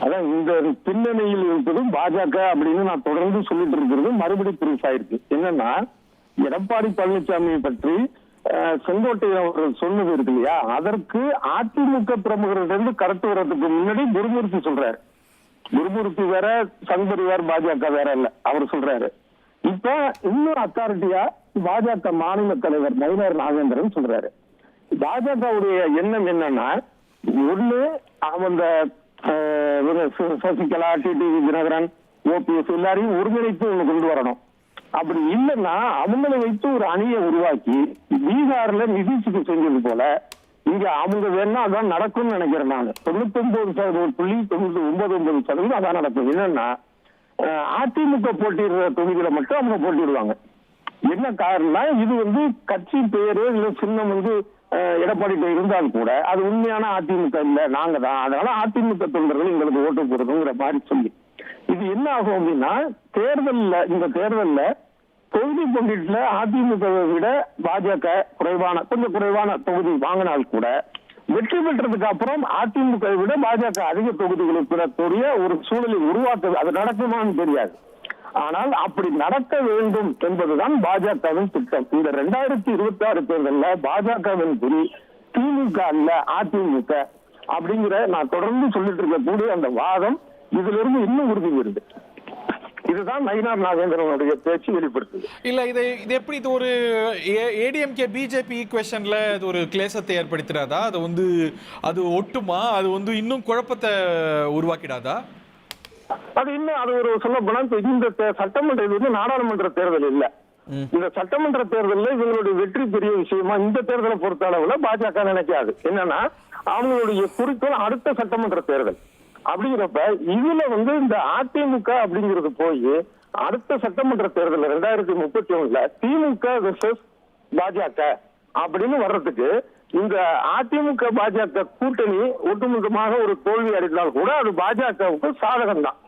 அதான் இந்த பின்னணியில் இருப்பதும் பாஜக அப்படின்னு நான் தொடர்ந்து சொல்லிட்டு இருக்கிறது மறுபடி ப்ரூஃப் ஆயிருக்கு. என்னன்னா, எடப்பாடி பழனிசாமியை பற்றி செங்கோட்டையன் அவர்கள் சொன்னது இருக்கு இல்லையா, அதற்கு அதிமுக பிரமுகர்களிருந்து கருத்து வர்றதுக்கு முன்னாடி குருமூர்த்தி சொல்றாரு. குருமூர்த்தி வேற, சங்பரிவார் பாஜக வேற இல்ல, அவர் சொல்றாரு. இப்ப இன்னும் அத்தாரிட்டியா பாஜக மாநில தலைவர் நயினார் நாகேந்திரன் சொல்றாரு. பாஜகவுடைய எண்ணம் என்னன்னா, ஒண்ணு அவங்க சசிகலா, டிடிவி தினகரன், ஓபிஎஸ் எல்லாரையும் ஒருங்கிணைத்து ஒண்ணு கொண்டு வரணும். அப்படி இல்லைன்னா அவங்களை வைத்து ஒரு அணியை உருவாக்கி பீகார்ல நிதிஷுக்கு செஞ்சது போல இங்க அவங்க வேணா அதான் நடக்கும்னு நினைக்கிறேன். நான் 99.99% அதான் நடக்கும். என்னன்னா, அதிமுக போட்டியிடுற தொகுதியில மட்டும் அவங்க போட்டிடுவாங்க. என்ன காரணம், இது கட்சி பேரு இல்ல சின்னம் எடப்பாடி இருந்தால் கூட அது உண்மையான அதிமுக இல்ல, நாங்க தான், அதனால அதிமுக தொண்டர்கள் எங்களுக்கு ஓட்டு போடுறதுங்கிற மாதிரி சொல்லி இது என்ன ஆகும் அப்படின்னா, இந்த தேர்தல்ல தொகுதி பங்கீட்டுல அதிமுகவை விட பாஜக கொஞ்சம் குறைவான தொகுதி வாங்கினால் கூட வெற்றி பெற்றதுக்கு அப்புறம் அதிமுகவை விட பாஜக அதிக தொகுதிகளை பெறக்கூடிய ஒரு சூழலை உருவாக்குது. அது நடக்குமான்னு தெரியாது. ஆனால் அப்படி நடக்க வேண்டும் என்பதுதான் பாஜகவின் திட்டம். இந்த 2026 தேர்தலில் பாஜகவின் குறி திமுக அல்ல அதிமுக அப்படிங்கிற நான் தொடர்ந்து சொல்லிட்டு இருக்கக்கூடிய அந்த வாதம் இதுல இருந்து இன்னும் உறுதி வருது. இதுதான் நயினார் நாகேந்திரனுடைய பேச்சு வெளிப்படுத்துது. இல்ல இது எப்படி ஒரு ஏடிஎம்கே பிஜேபி ஈக்குவேஷன்ல இது ஒரு கிளேசத்தை ஏற்படுத்திடாதா? அது ஒட்டுமா? அது இன்னும் குழப்பத்தை உருவாக்கிடாதா? அது ஒரு சொல்ல போனா, இந்த சட்டமன்ற இது நாடாளுமன்ற தேர்தல் இல்ல. இந்த சட்டமன்ற தேர்தலில் இவங்களுடைய வெற்றி பெரிய விஷயமா இந்த தேர்தலை பொறுத்த அளவுல பாஜக நினைக்காது. என்னன்னா, அவங்களுடைய குறிக்கோள் அடுத்த சட்டமன்ற தேர்தல். அப்படிங்கிறப்ப இதுல இந்த அதிமுக அப்படிங்கிறது போய் அடுத்த சட்டமன்ற தேர்தல் 2031 திமுக வெர்சஸ் பாஜக அப்படின்னு வர்றதுக்கு இந்த அதிமுக பாஜக கூட்டணி ஒட்டுமொத்தமாக ஒரு தோல்வி அடைந்தால் கூட அது பாஜகவுக்கு சாதகம் தான்.